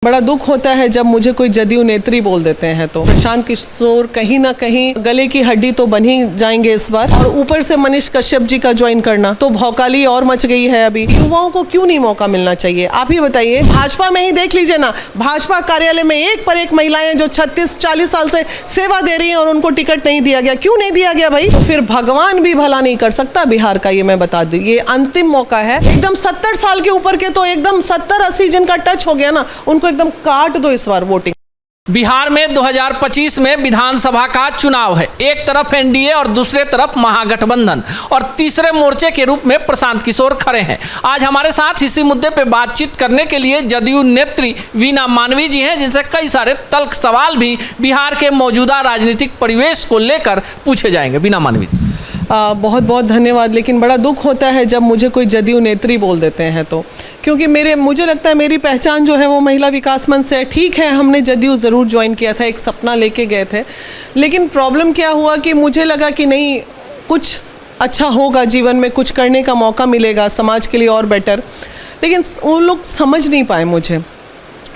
बड़ा दुख होता है जब मुझे कोई जदयू नेत्री बोल देते हैं। तो प्रशांत किशोर कहीं ना कहीं गले की हड्डी तो बन ही जाएंगे इस बार, और ऊपर से मनीष कश्यप जी का ज्वाइन करना तो भौकाली और मच गई है। अभी युवाओं को क्यों नहीं मौका मिलना चाहिए, आप ही बताइए। भाजपा में ही देख लीजिए ना, भाजपा कार्यालय में एक पर एक महिलाएं जो 36-40 साल से सेवा दे रही हैं और उनको टिकट नहीं दिया गया। क्यों नहीं दिया गया भाई? तो फिर भगवान भी भला नहीं कर सकता बिहार का, ये मैं बता दूं। ये अंतिम मौका है। एकदम 70 साल के ऊपर के तो एकदम 70-80 जिनका टच हो गया ना, उनको एकदम काट दो इस बार वोटिंग। बिहार में 2025 में विधानसभा का चुनाव है। एक तरफ एनडीए और दूसरे तरफ महागठबंधन, और तीसरे मोर्चे के रूप में प्रशांत किशोर खड़े हैं। आज हमारे साथ इसी मुद्दे पे बातचीत करने के लिए जदयू नेत्री वीना मानवी जी हैं, जिनसे कई सारे तल्ख सवाल भी बिहार के मौजूदा राजनीतिक परिवेश को लेकर पूछे जाएंगे। वीना मानवी जी, बहुत बहुत धन्यवाद। लेकिन बड़ा दुख होता है जब मुझे कोई जदयू नेत्री बोल देते हैं, तो क्योंकि मुझे लगता है मेरी पहचान जो है वो महिला विकास मंच से है। ठीक है, हमने जदयू ज़रूर ज्वाइन किया था, एक सपना लेके गए थे, लेकिन प्रॉब्लम क्या हुआ कि मुझे लगा कि नहीं, कुछ अच्छा होगा जीवन में, कुछ करने का मौका मिलेगा समाज के लिए और बेटर। लेकिन वो लोग समझ नहीं पाए मुझे।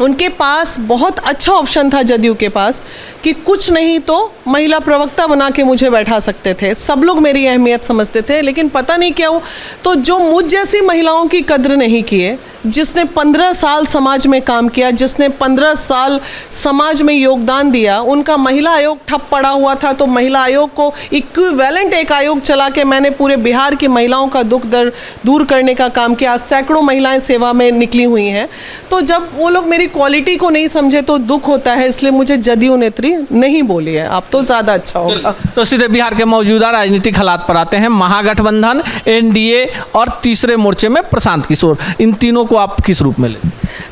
उनके पास बहुत अच्छा ऑप्शन था जदयू के पास कि कुछ नहीं तो महिला प्रवक्ता बना के मुझे बैठा सकते थे। सब लोग मेरी अहमियत समझते थे, लेकिन पता नहीं क्या हो, तो जो मुझ जैसी महिलाओं की कद्र नहीं किए, जिसने 15 साल समाज में काम किया, जिसने 15 साल समाज में योगदान दिया, उनका महिला आयोग ठप पड़ा हुआ था, तो महिला आयोग को इक्विवेलेंट एक आयोग चला के मैंने पूरे बिहार की महिलाओं का दुख दर्द दूर करने का काम किया। सैकड़ों महिलाएं सेवा में निकली हुई हैं। तो जब वो लोग मेरी क्वालिटी को नहीं समझे तो दुख होता है, इसलिए मुझे जदयू नेत्री नहीं बोली है। आप तो ज़्यादा अच्छा होगा। तो सीधे बिहार के मौजूदा राजनीतिक हालात पर आते हैं। महागठबंधन, एनडीए और तीसरे मोर्चे में प्रशांत किशोर, इन तीनों को आप किस रूप में लें?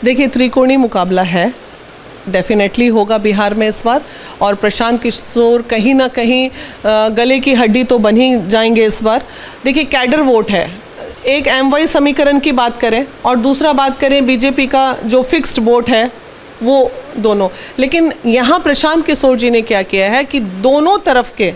देखिए, त्रिकोणीय मुकाबला है, डेफिनेटली होगा बिहार में इस बार, और प्रशांत किशोर कहीं ना कहीं गले की हड्डी तो बन ही जाएंगे इस बार। देखिए, कैडर वोट है, एक एमवाई समीकरण की बात करें और दूसरा बात करें बीजेपी का जो फिक्स्ड वोट है, वो दोनों। लेकिन यहाँ प्रशांत किशोर जी ने क्या किया है कि दोनों तरफ के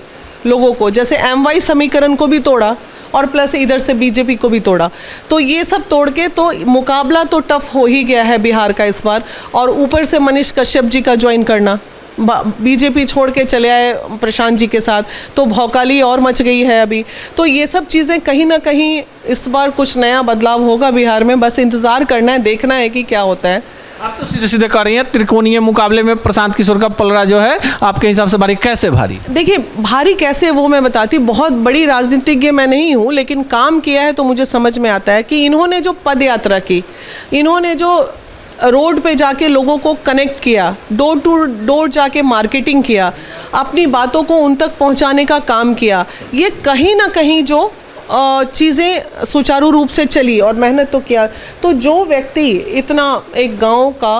लोगों को, जैसे एमवाई समीकरण को भी तोड़ा और प्लस इधर से बीजेपी को भी तोड़ा, तो ये सब तोड़ के तो मुकाबला तो टफ हो ही गया है बिहार का इस बार। और ऊपर से मनीष कश्यप जी का ज्वाइन करना, बीजेपी छोड़ के चले आए प्रशांत जी के साथ, तो भौकाली और मच गई है अभी। तो ये सब चीज़ें कहीं ना कहीं इस बार कुछ नया बदलाव होगा बिहार में, बस इंतज़ार करना है, देखना है कि क्या होता है। आप तो सीधे सीधे कह रही हैं त्रिकोणीय मुकाबले में प्रशांत किशोर का पलड़ा जो है आपके हिसाब से भारी कैसे भारी? देखिए, भारी कैसे वो मैं बताती हूँ। बहुत बड़ी राजनीतिज्ञ मैं नहीं हूँ, लेकिन काम किया है तो मुझे समझ में आता है कि इन्होंने जो पद यात्रा की, इन्होंने जो रोड पे जाके लोगों को कनेक्ट किया, डोर टू डोर जाके मार्केटिंग किया, अपनी बातों को उन तक पहुंचाने का काम किया, ये कहीं ना कहीं जो चीज़ें सुचारू रूप से चली और मेहनत तो किया। तो जो व्यक्ति इतना, एक गांव का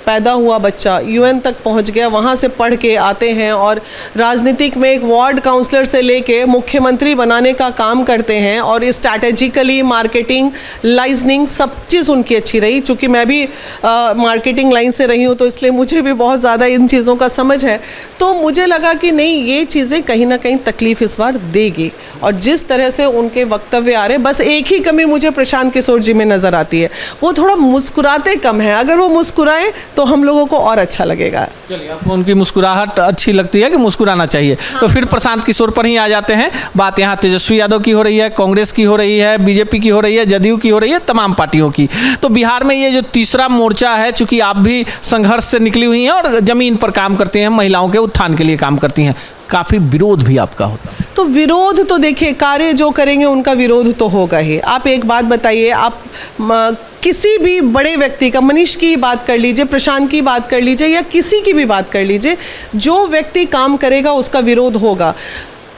पैदा हुआ बच्चा यूएन तक पहुंच गया, वहाँ से पढ़ के आते हैं और राजनीतिक में एक वार्ड काउंसलर से लेके मुख्यमंत्री बनाने का काम करते हैं, और स्ट्रैटेजिकली मार्केटिंग, लाइजनिंग सब चीज़ उनकी अच्छी रही। चूँकि मैं भी मार्केटिंग लाइन से रही हूँ, तो इसलिए मुझे भी बहुत ज़्यादा इन चीज़ों का समझ है। तो मुझे लगा कि नहीं, ये चीज़ें कहीं ना कहीं तकलीफ़ इस बार देगी। और जिस तरह से उनके वक्तव्य आ रहे, बस एक ही कमी मुझे प्रशांत किशोर जी में नज़र आती है, वो थोड़ा मुस्कुराते कम है। अगर वो मुस्कुराएं तो हम लोगों को और अच्छा लगेगा। चलिए, आपको उनकी मुस्कुराहट अच्छी लगती है कि मुस्कुराना चाहिए? हाँ। तो फिर प्रशांत किशोर पर ही आ जाते हैं। बात यहाँ तेजस्वी यादव की हो रही है, कांग्रेस की हो रही है, बीजेपी की हो रही है, जदयू की हो रही है, तमाम पार्टियों की। तो बिहार में ये जो तीसरा मोर्चा है, चूंकि आप भी संघर्ष से निकली हुई हैं और ज़मीन पर काम करती हैं, महिलाओं के उत्थान के लिए काम करती हैं, काफ़ी विरोध भी आपका होता है। तो विरोध तो देखिए, कार्य जो करेंगे उनका विरोध तो होगा ही। आप एक बात बताइए, आप किसी भी बड़े व्यक्ति का, मनीष की बात कर लीजिए, प्रशांत की बात कर लीजिए, या किसी की भी बात कर लीजिए, जो व्यक्ति काम करेगा उसका विरोध होगा।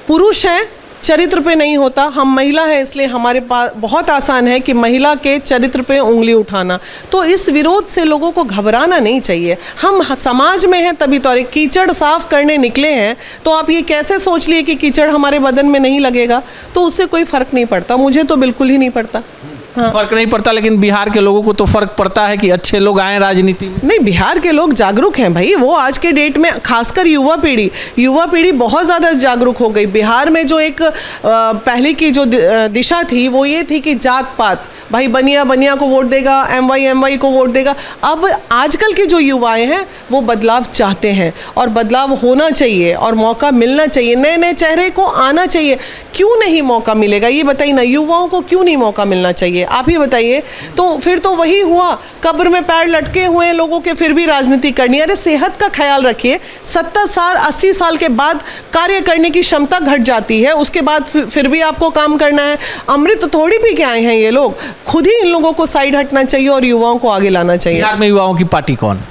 पुरुष है, चरित्र पे नहीं होता। हम महिला है, इसलिए हमारे पास बहुत आसान है कि महिला के चरित्र पे उंगली उठाना। तो इस विरोध से लोगों को घबराना नहीं चाहिए। हम समाज में हैं तभी तो। कीचड़ साफ करने निकले हैं, तो आप ये कैसे सोच लिए कि कीचड़ हमारे बदन में नहीं लगेगा? तो उससे कोई फ़र्क नहीं पड़ता, मुझे तो बिल्कुल ही नहीं पड़ता। हाँ। फर्क नहीं पड़ता, लेकिन बिहार के लोगों को तो फर्क पड़ता है कि अच्छे लोग आए राजनीति में। नहीं, बिहार के लोग जागरूक हैं भाई। वो आज के डेट में खासकर युवा पीढ़ी बहुत ज़्यादा जागरूक हो गई। बिहार में जो एक पहले की जो दिशा थी वो ये थी कि जात पात, भाई बनिया को वोट देगा, एमवाई को वोट देगा। अब आजकल के जो युवाएं हैं वो बदलाव चाहते हैं और बदलाव होना चाहिए और मौका मिलना चाहिए, नए नए चेहरे को आना चाहिए। क्यों नहीं मौका मिलेगा ये बताइए ना, युवाओं को क्यों नहीं मौका मिलना चाहिए, आप ही बताइए। तो फिर तो वही हुआ, कब्र में पैर लटके हुए लोगों के फिर भी राजनीति करनी है। अरे सेहत का ख्याल रखिए, 70 साल 80 साल के बाद कार्य करने की क्षमता घट जाती है, उसके बाद फिर भी आपको काम करना है। अमृत थोड़ी पी के आए हैं ये लोग, खुद ही इन लोगों को साइड हटना चाहिए और युवाओं को आगे लाना चाहिए। बिहार में युवाओं की पार्टी कौन?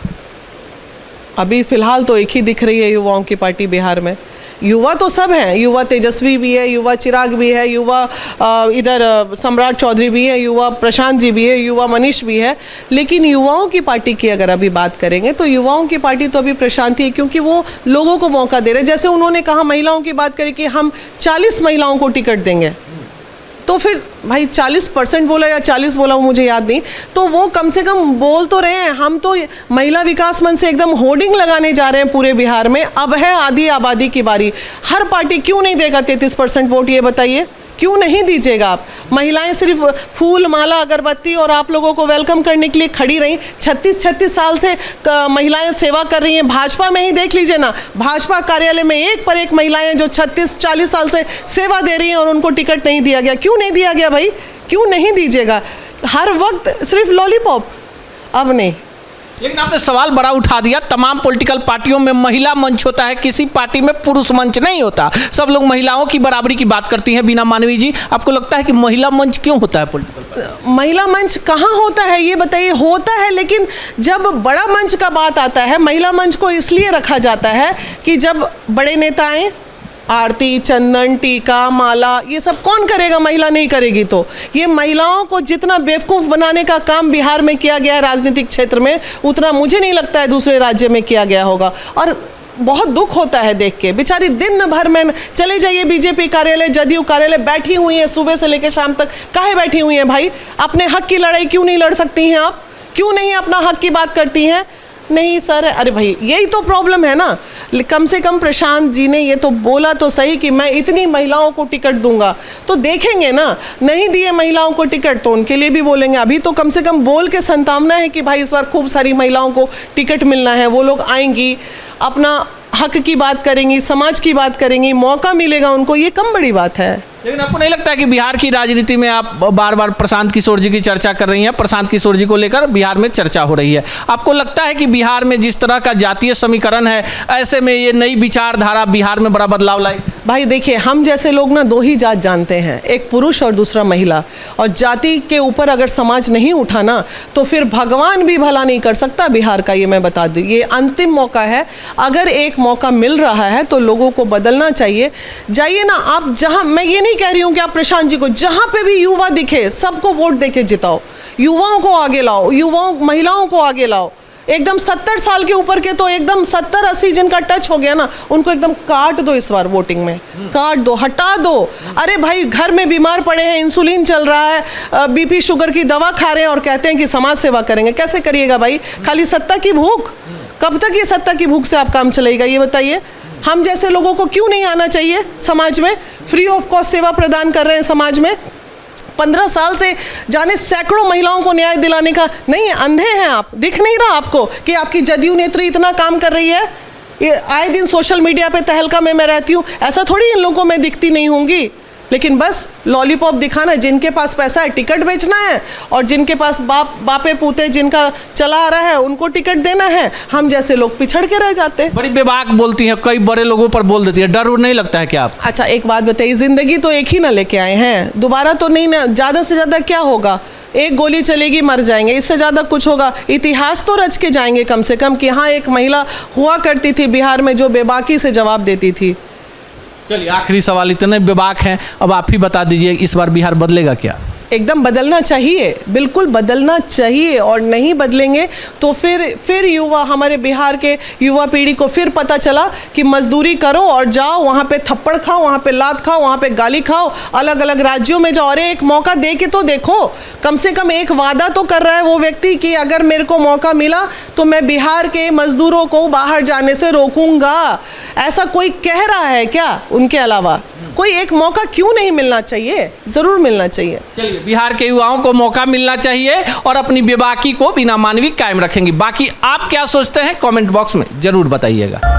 अभी फिलहाल तो एक ही दिख रही है युवाओं की पार्टी बिहार में। युवा तो सब हैं, युवा तेजस्वी भी है, युवा चिराग भी है, युवा इधर सम्राट चौधरी भी है, युवा प्रशांत जी भी है, युवा मनीष भी है। लेकिन युवाओं की पार्टी की अगर अभी बात करेंगे तो युवाओं की पार्टी तो अभी प्रशांत ही है, क्योंकि वो लोगों को मौका दे रहे हैं। जैसे उन्होंने कहा महिलाओं की बात करें कि हम 40 महिलाओं को टिकट देंगे, तो फिर भाई 40% बोला या 40 बोला वो मुझे याद नहीं, तो वो कम से कम बोल तो रहे हैं। हम तो महिला विकास मंच से एकदम होर्डिंग लगाने जा रहे हैं पूरे बिहार में। अब है आधी आबादी की बारी। हर पार्टी क्यों नहीं देगा 33% वोट, ये बताइए, क्यों नहीं दीजिएगा आप? महिलाएं सिर्फ फूल माला अगरबत्ती और आप लोगों को वेलकम करने के लिए खड़ी रहीं। 36 साल से महिलाएं सेवा कर रही हैं। भाजपा में ही देख लीजिए ना, भाजपा कार्यालय में एक पर एक महिलाएं जो 36-40 साल से सेवा दे रही हैं और उनको टिकट नहीं दिया गया। क्यों नहीं दिया गया भाई, क्यों नहीं दीजिएगा? हर वक्त सिर्फ लॉलीपॉप, अब नहीं। लेकिन आपने सवाल बड़ा उठा दिया। तमाम पॉलिटिकल पार्टियों में महिला मंच होता है, किसी पार्टी में पुरुष मंच नहीं होता। सब लोग महिलाओं की बराबरी की बात करती हैं। बीना मानवी जी, आपको लगता है कि महिला मंच क्यों होता है पॉलिटिकल पार्टी? महिला मंच कहाँ होता है ये बताइए? होता है, लेकिन जब बड़ा मंच का बात आता है, महिला मंच को इसलिए रखा जाता है कि जब बड़े नेता आए, आरती, चंदन, टीका, माला, ये सब कौन करेगा? महिला नहीं करेगी। तो ये महिलाओं को जितना बेवकूफ़ बनाने का काम बिहार में किया गया है राजनीतिक क्षेत्र में, उतना मुझे नहीं लगता है दूसरे राज्य में किया गया होगा। और बहुत दुख होता है देख के। बेचारी दिन भर में, चले जाइए बीजेपी कार्यालय, जदयू कार्यालय, बैठी हुई हैं सुबह से लेकर शाम तक। काहे बैठी हुई हैं भाई? अपने हक की लड़ाई क्यों नहीं लड़ सकती हैं आप? क्यों नहीं अपना हक की बात करती हैं? नहीं सर, अरे भाई यही तो प्रॉब्लम है ना। कम से कम प्रशांत जी ने ये तो बोला तो सही कि मैं इतनी महिलाओं को टिकट दूंगा, तो देखेंगे ना। नहीं दिए महिलाओं को टिकट तो उनके लिए भी बोलेंगे। अभी तो कम से कम बोल के संतावना है कि भाई इस बार खूब सारी महिलाओं को टिकट मिलना है। वो लोग आएंगी, अपना हक की बात करेंगी, समाज की बात करेंगी, मौका मिलेगा उनको, ये कम बड़ी बात है। लेकिन आपको नहीं लगता है कि बिहार की राजनीति में आप बार बार प्रशांत किशोर जी की चर्चा कर रही हैं, प्रशांत किशोर जी को लेकर बिहार में चर्चा हो रही है? आपको लगता है कि बिहार में जिस तरह का जातीय समीकरण है, ऐसे में ये नई विचारधारा बिहार में बड़ा बदलाव लाई? भाई देखिए, हम जैसे लोग ना दो ही जात जानते हैं, एक पुरुष और दूसरा महिला। और जाति के ऊपर अगर समाज नहीं उठा ना तो फिर भगवान भी भला नहीं कर सकता बिहार का। ये मैं बता दूँ, ये अंतिम मौका है। अगर एक मौका मिल रहा है तो लोगों को बदलना चाहिए। जाइए ना आप जहाँ, मैं ये नहीं कह रही हूँ कि आप प्रशांत जी को, जहाँ पे भी युवा दिखे सबको वोट देके जिताओ, युवाओं को आगे लाओ, महिलाओं को आगे लाओ। एकदम 70 साल के ऊपर के तो एकदम 70-80 जिनका टच हो गया ना, उनको एकदम काट दो इस बार वोटिंग में, काट दो, हटा दो। अरे भाई घर में बीमार पड़े हैं, इंसुलिन चल रहा है, बीपी शुगर की दवा खा रहे हैं और कहते हैं कि समाज सेवा करेंगे। कैसे करिएगा भाई? खाली सत्ता की भूख, कब तक ये सत्ता की भूख से आप काम चलेगा ये बताइए? हम जैसे लोगों को क्यों नहीं आना चाहिए समाज में? फ्री ऑफ कॉस्ट सेवा प्रदान कर रहे हैं समाज में। 15 साल से जाने सैकड़ों महिलाओं को न्याय दिलाने का नहीं, अंधे हैं आप? दिख नहीं रहा आपको कि आपकी जदयू नेत्री इतना काम कर रही है? ये आए दिन सोशल मीडिया पे तहलका में मैं रहती हूँ, ऐसा थोड़ी इन लोगों में दिखती नहीं होंगी। लेकिन बस लॉलीपॉप दिखाना, जिनके पास पैसा है टिकट बेचना है, और जिनके पास बापे पूते जिनका चला आ रहा है उनको टिकट देना है। हम जैसे लोग पिछड़ के रह जाते हैं। बड़ी बेबाक बोलती हैं, कई बड़े लोगों पर बोल देती है। डर नहीं लगता है क्या आप? अच्छा एक बात बताइए, जिंदगी तो एक ही ना लेके आए हैं, दोबारा तो नहीं ना। ज़्यादा से ज़्यादा क्या होगा? एक गोली चलेगी, मर जाएंगे, इससे ज़्यादा कुछ होगा? इतिहास तो रच के जाएंगे कम से कम कि हाँ एक महिला हुआ करती थी बिहार में जो बेबाकी से जवाब देती थी। चलिए आखिरी सवाल, इतने बेबाक हैं, अब आप ही बता दीजिए, इस बार बिहार बदलेगा क्या? एकदम बदलना चाहिए, बिल्कुल बदलना चाहिए। और नहीं बदलेंगे तो फिर युवा, हमारे बिहार के युवा पीढ़ी को फिर पता चला कि मजदूरी करो और जाओ, वहाँ पे थप्पड़ खाओ, वहाँ पे लात खाओ, वहाँ पे गाली खाओ, अलग अलग राज्यों में जाओ। अरे एक मौका दे के तो देखो, कम से कम एक वादा तो कर रहा है वो व्यक्ति कि अगर मेरे को मौका मिला तो मैं बिहार के मजदूरों को बाहर जाने से रोकूंगा। ऐसा कोई कह रहा है क्या? उनके अलावा कोई एक मौका क्यों नहीं मिलना चाहिए? ज़रूर मिलना चाहिए। चलिए, बिहार के युवाओं को मौका मिलना चाहिए और अपनी बेबाकी को बिना मानवी कायम रखेंगे। बाकी आप क्या सोचते हैं कमेंट बॉक्स में ज़रूर बताइएगा।